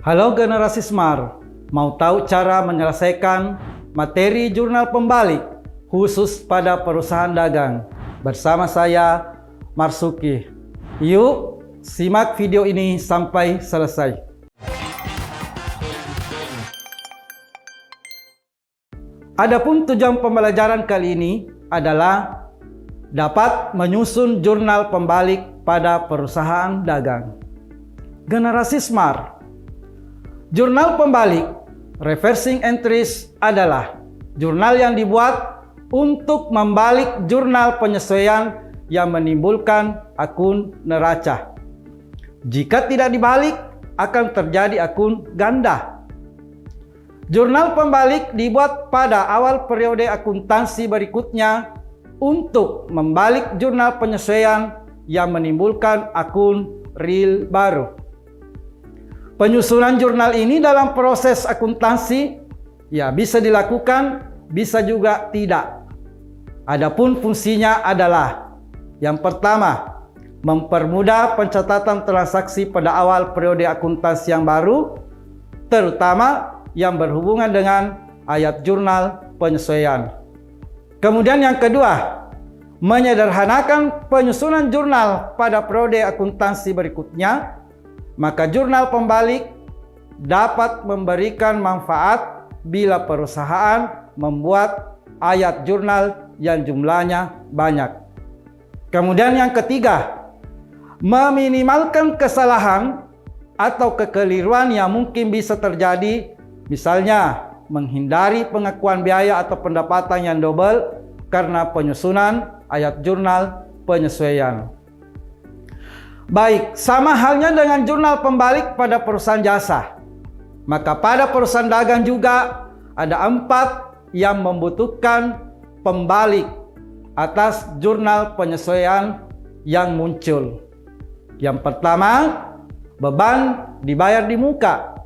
Halo generasi Smart, mau tahu cara menyelesaikan materi jurnal pembalik khusus pada perusahaan dagang? Bersama saya, Marsuki. Yuk, simak video ini sampai selesai. Adapun tujuan pembelajaran kali ini adalah dapat menyusun jurnal pembalik pada perusahaan dagang. Generasi Smart. Jurnal pembalik reversing entries adalah jurnal yang dibuat untuk membalik jurnal penyesuaian yang menimbulkan akun neraca. Jika tidak dibalik, akan terjadi akun ganda. Jurnal pembalik dibuat pada awal periode akuntansi berikutnya untuk membalik jurnal penyesuaian yang menimbulkan akun real baru. Penyusunan jurnal ini dalam proses akuntansi bisa dilakukan, bisa juga tidak. Adapun fungsinya adalah yang pertama, mempermudah pencatatan transaksi pada awal periode akuntansi yang baru, terutama yang berhubungan dengan ayat jurnal penyesuaian. Kemudian yang kedua, menyederhanakan penyusunan jurnal pada periode akuntansi berikutnya, maka jurnal pembalik dapat memberikan manfaat bila perusahaan membuat ayat jurnal yang jumlahnya banyak. Kemudian yang ketiga, meminimalkan kesalahan atau kekeliruan yang mungkin bisa terjadi, misalnya menghindari pengakuan biaya atau pendapatan yang double karena penyusunan ayat jurnal penyesuaian. Baik, sama halnya dengan jurnal pembalik pada perusahaan jasa. Maka pada perusahaan dagang juga ada 4 yang membutuhkan pembalik atas jurnal penyesuaian yang muncul. Yang pertama, beban dibayar di muka.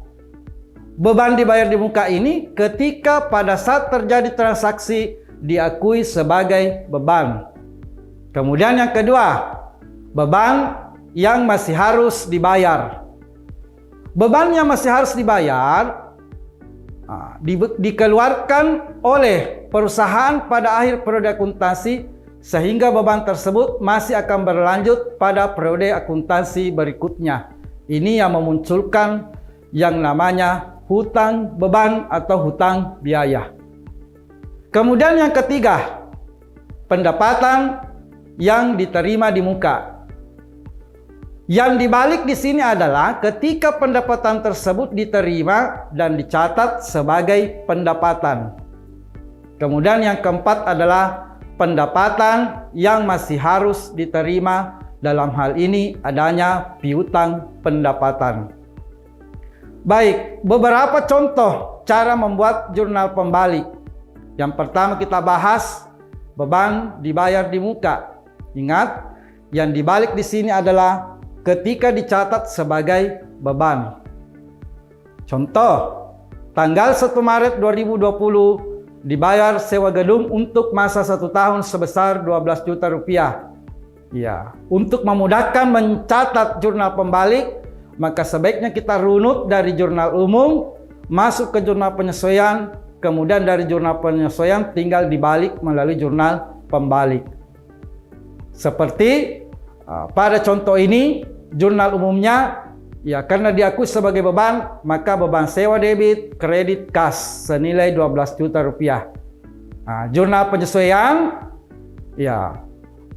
Beban dibayar di muka ini ketika pada saat terjadi transaksi diakui sebagai beban. Kemudian yang kedua, beban yang masih harus dibayar. Beban yang masih harus dibayar dikeluarkan oleh perusahaan pada akhir periode akuntansi sehingga beban tersebut masih akan berlanjut pada periode akuntansi berikutnya. Ini yang memunculkan yang namanya hutang beban atau hutang biaya. Kemudian yang ketiga, pendapatan yang diterima di muka. Yang dibalik di sini adalah ketika pendapatan tersebut diterima dan dicatat sebagai pendapatan. Kemudian yang keempat adalah pendapatan yang masih harus diterima, dalam hal ini adanya piutang pendapatan. Baik, beberapa contoh cara membuat jurnal pembalik. Yang pertama kita bahas beban dibayar di muka. Ingat, yang dibalik di sini adalah ketika dicatat sebagai beban. Contoh, tanggal 1 Maret 2020 dibayar sewa gedung untuk masa 1 tahun sebesar 12 juta rupiah. Untuk memudahkan mencatat jurnal pembalik, maka sebaiknya kita runut dari jurnal umum, masuk ke jurnal penyesuaian, kemudian dari jurnal penyesuaian tinggal dibalik melalui jurnal pembalik. Seperti pada contoh ini, jurnal umumnya karena diakui sebagai beban, maka beban sewa debit, kredit kas senilai 12 juta rupiah. Jurnal penyesuaian,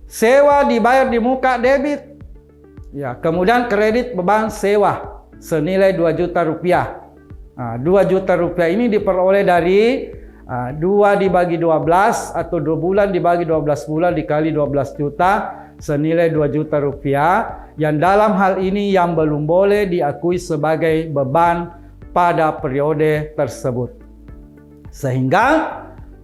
sewa dibayar di muka debit. Kemudian kredit beban sewa senilai 2 juta rupiah. 2 juta rupiah ini diperoleh dari 2 dibagi 12 atau 2 bulan dibagi 12 bulan dikali 12 juta senilai 2 juta rupiah, yang dalam hal ini yang belum boleh diakui sebagai beban pada periode tersebut. Sehingga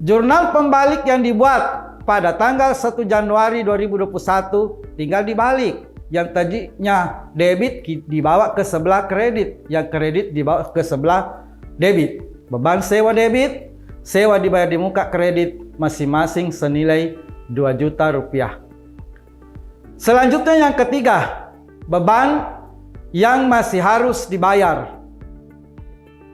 jurnal pembalik yang dibuat pada tanggal 1 Januari 2021 tinggal dibalik. Yang tadinya debit dibawa ke sebelah kredit, yang kredit dibawa ke sebelah debit. Beban sewa debit, sewa dibayar di muka kredit masing-masing senilai 2 juta rupiah. Selanjutnya yang ketiga, beban yang masih harus dibayar.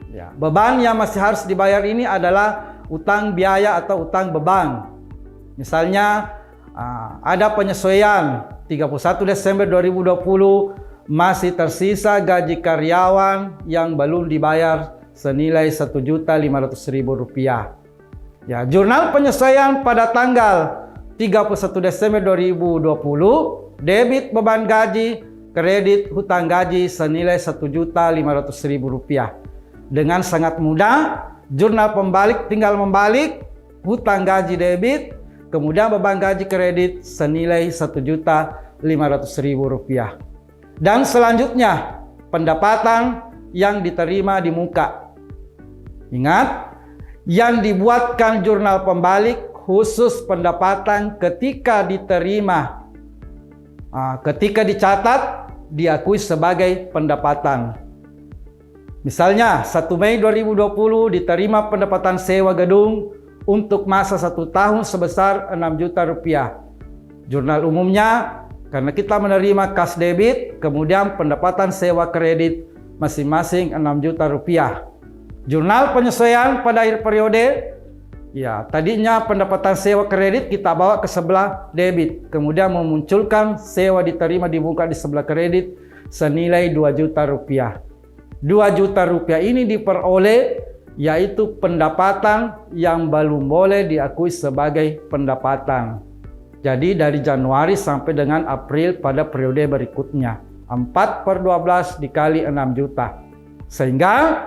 Ya, beban yang masih harus dibayar ini adalah utang biaya atau utang beban. Misalnya ada penyesuaian 31 Desember 2020 masih tersisa gaji karyawan yang belum dibayar senilai Rp1.500.000. Ya, jurnal penyesuaian pada tanggal 31 Desember 2020, debit beban gaji, kredit hutang gaji senilai Rp1.500.000. Dengan sangat mudah, jurnal pembalik tinggal membalik hutang gaji debit, kemudian beban gaji kredit senilai Rp1.500.000. Dan selanjutnya, pendapatan yang diterima di muka. Ingat, yang dibuatkan jurnal pembalik khusus pendapatan ketika diterima. Ketika dicatat, diakui sebagai pendapatan. Misalnya, 1 Mei 2020 diterima pendapatan sewa gedung untuk masa 1 tahun sebesar Rp6 juta. Jurnal umumnya, karena kita menerima kas debit, kemudian pendapatan sewa kredit masing-masing Rp6 juta. Jurnal penyesuaian pada akhir periode, ya tadinya pendapatan sewa kredit kita bawa ke sebelah debit, kemudian memunculkan sewa diterima di muka di sebelah kredit senilai Rp2 juta. Rp2 juta ini diperoleh, yaitu pendapatan yang belum boleh diakui sebagai pendapatan. Jadi dari Januari sampai dengan April pada periode berikutnya, 4/12 dikali 6 juta. Sehingga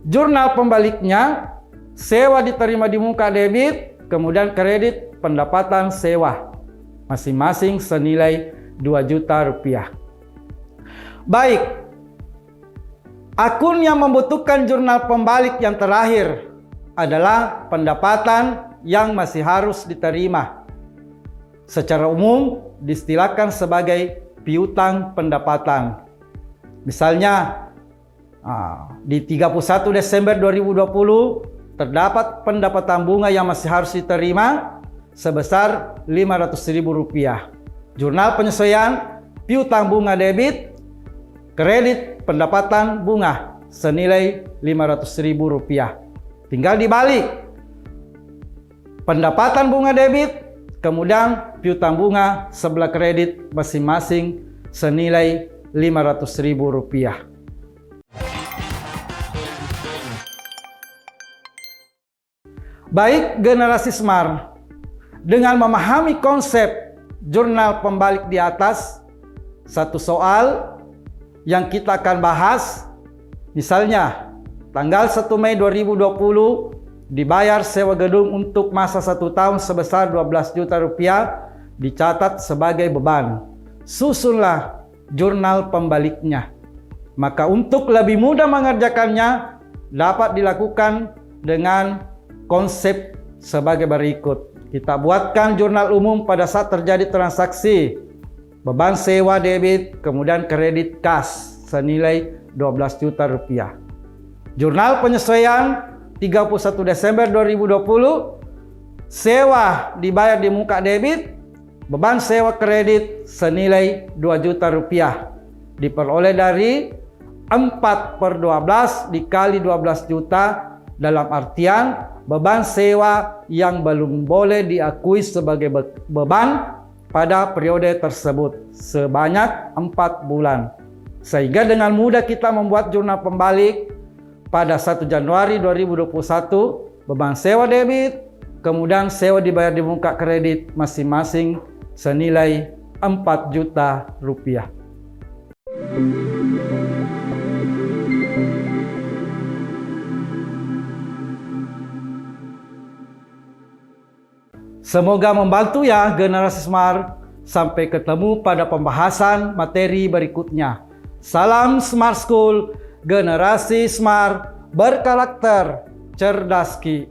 jurnal pembaliknya, sewa diterima di muka debit, kemudian kredit pendapatan sewa, masing-masing senilai Rp2 juta. Baik, akun yang membutuhkan jurnal pembalik yang terakhir adalah pendapatan yang masih harus diterima. Secara umum diistilahkan sebagai piutang pendapatan. Misalnya, di 31 Desember 2020 terdapat pendapatan bunga yang masih harus diterima sebesar Rp500.000. Jurnal penyesuaian piutang bunga debit, kredit pendapatan bunga senilai Rp500.000. Tinggal dibalik. Pendapatan bunga debit, kemudian piutang bunga sebelah kredit masing-masing senilai Rp500.000. Baik generasi Smart, dengan memahami konsep jurnal pembalik di atas, satu soal yang kita akan bahas, misalnya tanggal 1 Mei 2020 dibayar sewa gedung untuk masa 1 tahun sebesar Rp12 juta, dicatat sebagai beban. Susunlah jurnal pembaliknya. Maka untuk lebih mudah mengerjakannya, dapat dilakukan dengan konsep sebagai berikut. Kita buatkan jurnal umum pada saat terjadi transaksi beban sewa debit, kemudian kredit kas senilai Rp12 juta. Jurnal penyesuaian 31 Desember 2020, sewa dibayar di muka debit, beban sewa kredit senilai Rp2 juta. Diperoleh dari 4/12 dikali 12 juta, dalam artian beban sewa yang belum boleh diakui sebagai beban pada periode tersebut sebanyak 4 bulan. Sehingga dengan mudah kita membuat jurnal pembalik pada 1 Januari 2021, beban sewa debit, kemudian sewa dibayar di muka kredit masing-masing senilai Rp4 juta. Semoga membantu ya generasi Smart. Sampai ketemu pada pembahasan materi berikutnya. Salam Smart School, generasi Smart berkarakter cerdas Ki.